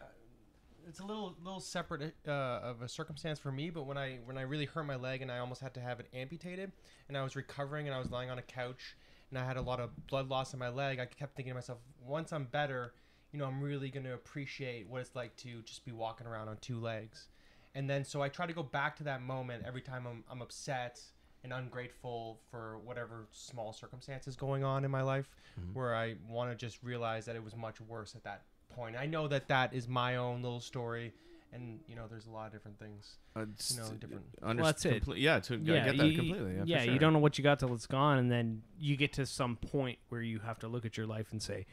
it's a little separate of a circumstance for me. But when I really hurt my leg and I almost had to have it amputated, and I was recovering and I was lying on a couch and I had a lot of blood loss in my leg, I kept thinking to myself, once I'm better, I'm really going to appreciate what it's like to just be walking around on two legs. And then so I try to go back to that moment every time I'm upset and ungrateful for whatever small circumstances going on in my life, where I want to just realize that it was much worse at that point. I know that is my own little story, and there's a lot of different things. Different. Well, that's it. I get that completely. Yeah, for sure. You don't know what you got till it's gone, and then you get to some point where you have to look at your life and say,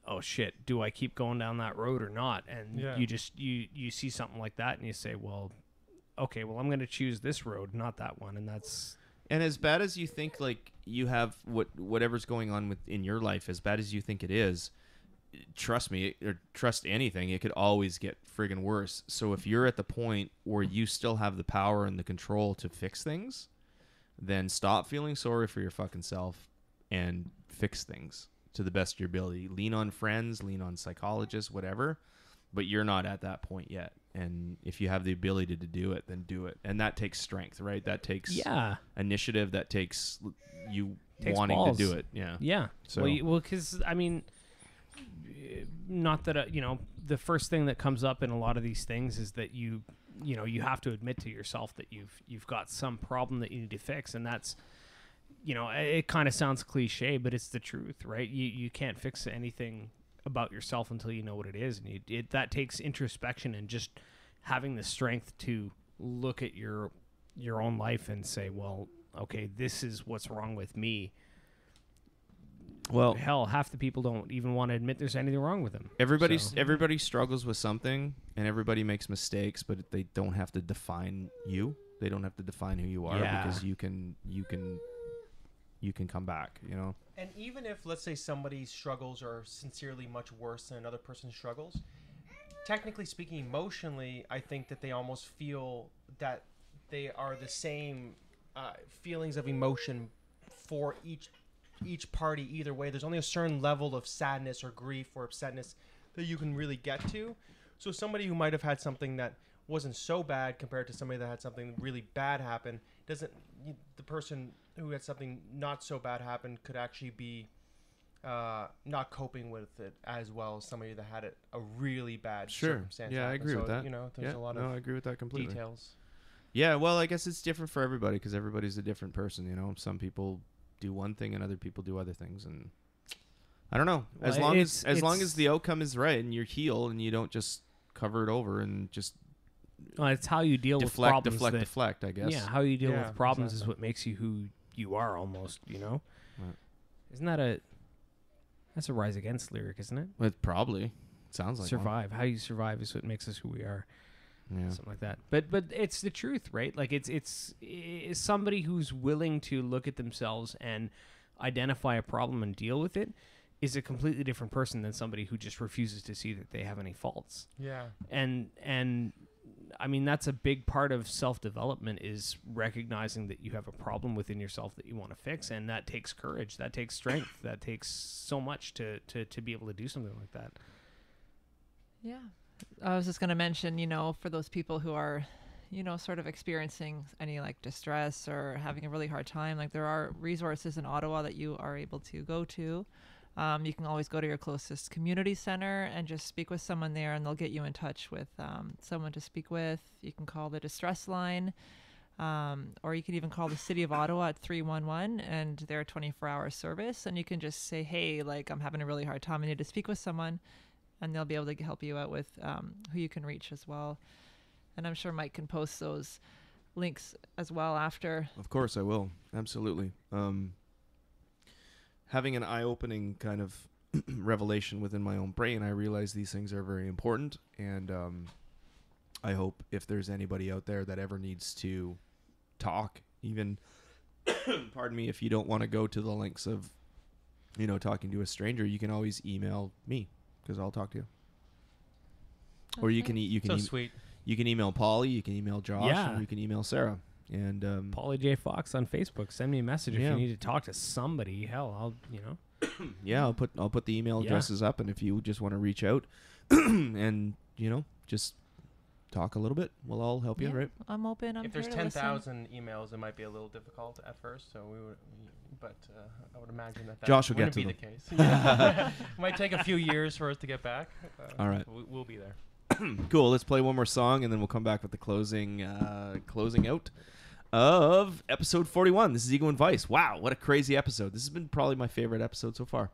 oh shit, do I keep going down that road or not? And you just you see something like that and you say, well, okay, well, I'm going to choose this road, not that one. And that's... And as bad as you think, like, you have whatever's going on in your life, as bad as you think it is, trust me, or trust anything, it could always get friggin' worse. So if you're at the point where you still have the power and the control to fix things, then stop feeling sorry for your fucking self and fix things to the best of your ability. Lean on friends, lean on psychologists, whatever, but you're not at that point yet. And if you have the ability to do it, then do it. And that takes strength, right? That takes initiative. That takes you wanting balls. to do it. Yeah. Yeah. So, well, because, I mean, not that, the first thing that comes up in a lot of these things is that you have to admit to yourself that you've got some problem that you need to fix. And that's, it kind of sounds cliche, but it's the truth, right? You can't fix anything about yourself until you know what it is, and that takes introspection and just having the strength to look at your own life and say, well, okay, this is what's wrong with me. Well, hell, half the people don't even want to admit there's anything wrong with them. Everybody struggles with something, and everybody makes mistakes, but they don't have to define you. They don't have to define who you are, because you can come back, And even if, let's say, somebody's struggles are sincerely much worse than another person's struggles, technically speaking, emotionally, I think that they almost feel that they are the same feelings of emotion for each party either way. There's only a certain level of sadness or grief or upsetness that you can really get to. So somebody who might have had something that wasn't so bad compared to somebody that had something really bad happen, the person who had something not so bad happen could actually be not coping with it as well as somebody that had a really bad circumstance. Yeah, I agree with that. There's a lot of I agree with that completely. details. Yeah, well, I guess it's different for everybody because everybody's a different person. Some people do one thing and other people do other things, and I don't know. Well, as long as the outcome is right and you're healed and you don't just cover it over and just it's how you deal with problems. Deflect, I guess. Yeah, how you deal with problems exactly. is what makes you who you are, almost. Right. Isn't that's a Rise Against lyric, isn't it? It probably sounds like survive. How you survive is what makes us who we are. Yeah. Something like that. But it's the truth, right? Like it's somebody who's willing to look at themselves and identify a problem and deal with it is a completely different person than somebody who just refuses to see that they have any faults. Yeah. And I mean, that's a big part of self-development is recognizing that you have a problem within yourself that you want to fix. And that takes courage. That takes strength. That takes so much to be able to do something like that. Yeah. I was just going to mention, for those people who are, sort of experiencing any like distress or having a really hard time, like there are resources in Ottawa that you are able to go to. You can always go to your closest community center and just speak with someone there, and they'll get you in touch with someone to speak with. You can call the distress line, or you can even call the City of Ottawa at 311, and they're a 24-hour service. And you can just say, hey, like I'm having a really hard time. I need to speak with someone, and they'll be able to help you out with who you can reach as well. And I'm sure Mike can post those links as well after. Of course I will. Absolutely. Having an eye-opening kind of revelation within my own brain, I realize these things are very important, and I hope if there's anybody out there that ever needs to talk, even, pardon me, if you don't want to go to the lengths of, talking to a stranger, you can always email me, because I'll talk to you. Or you can So sweet. you can email Paulie, you can email Josh, Yeah. or you can email Sarah. And Paulie J Fox on Facebook. Send me a message if Yeah. you need to talk to somebody. Hell, yeah, I'll put the email Yeah. addresses up, and if you just want to reach out and just talk a little bit, we'll all help you, Yeah, right? I'm open. I'm If there's here to listen. 10,000 emails, it might be a little difficult at first. So but I would imagine that Josh will wouldn't get be to the case. Yeah. Might take a few years for us to get back. All right. We'll be there. Cool. Let's play one more song, and then we'll come back with the closing out of episode 41. This is Ego and Vice. Wow, what a crazy episode! This has been probably my favorite episode so far.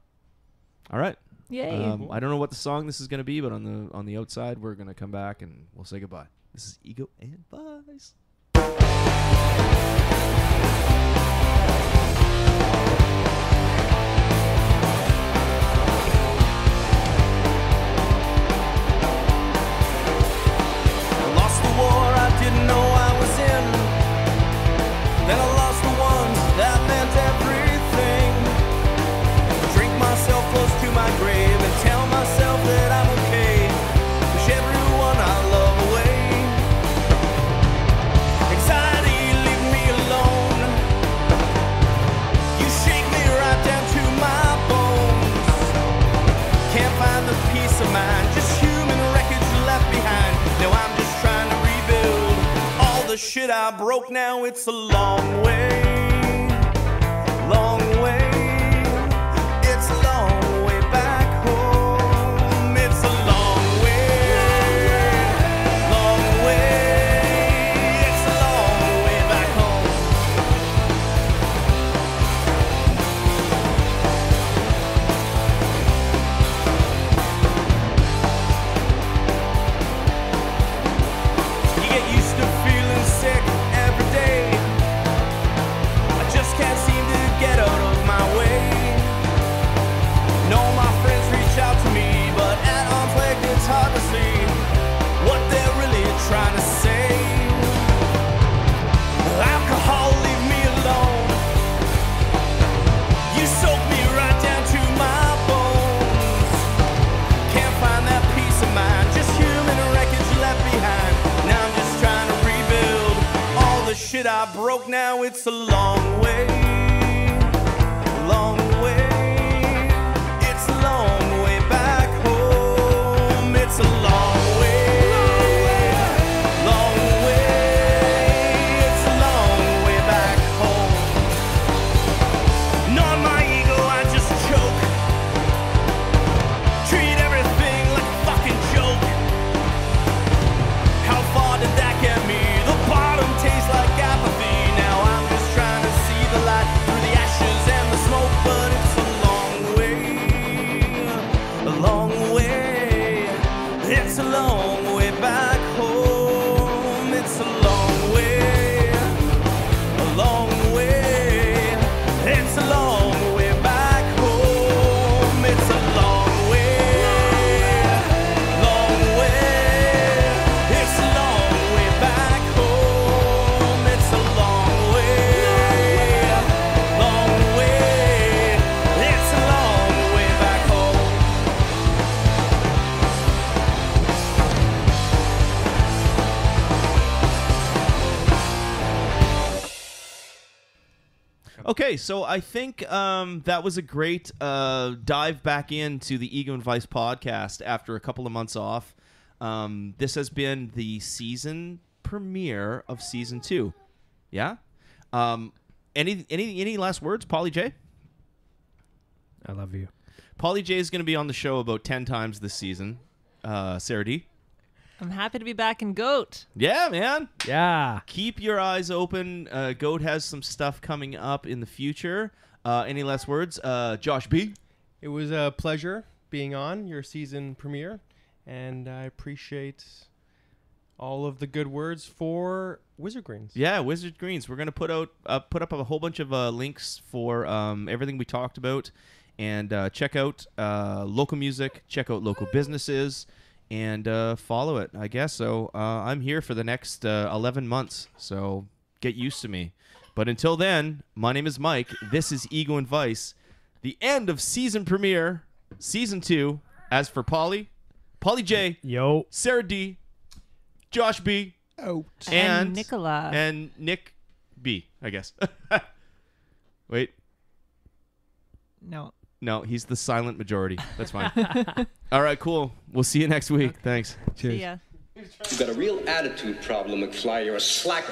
All right. Yay. I don't know what the song this is going to be, but on the outside, we're going to come back and we'll say goodbye. This is Ego and Vice. I lost the war I didn't know I was in. Then I lost the ones that meant everything. Drink myself close to my grave and tell myself that I'm okay. Push everyone I love away. Anxiety, leave me alone. You shake me right down to my bones. Can't find the peace of mind, just human wreckage left behind. Now I'm just trying to rebuild all the shit I broke. Now it's a long way, long way. It's a long way back home. It's a long way, long way. It's a long way back home. You get used to feeling sick every day. I just can't seem to get out of my way. No, my friends reach out to me, but at arm's length it's hard to see what they're really trying to say. Alcohol, leave me alone. You soak me right down to my bones. Can't find that peace of mind, just human wreckage left behind. Now I'm just trying to rebuild all the shit I broke. Now it's a long way, long way. It's a long way back home. It's a long way, long way. It's a long way back home. Not my ego, I just choke. Treat everything like a fucking joke. How far did that get me? The bottom tastes like apathy. Now I'm just trying to see the light through the ashes and the smoke. But it's a long way, a long way. It's a long way back home. It's a long way, a long way. It's a long way back home. It's a long way, long way. It's a long way back home. It's a long way, long way. It's a long way back home. Okay, so I think that was a great dive back into the Ego and Vice podcast after a couple of months off. This has been the season premiere of season 2. Yeah. Any last words, Paulie J? I love you. Paulie J is going to be on the show about 10 times this season. Sarah D. I'm happy to be back in Goat. Yeah, man. Yeah. Keep your eyes open. Goat has some stuff coming up in the future. Any last words? Josh B. It was a pleasure being on your season premiere, and I appreciate all of the good words for Wizard Greens. Yeah, Wizard Greens. We're gonna put up a whole bunch of links for everything we talked about, and check out local music, check out local businesses, and follow it. I guess so. I'm here for the next 11 months, so get used to me. But until then, my name is Mike. This is Ego and Vice. The end of season premiere, season 2. As for Paulie Paulie J, Yo. Sarah D, Josh B, And Nicola. and Nick B, I guess. Wait. No, he's the silent majority. That's fine. All right, cool. We'll see you next week. Thanks. See ya. You've got a real attitude problem, McFly. You're a slacker.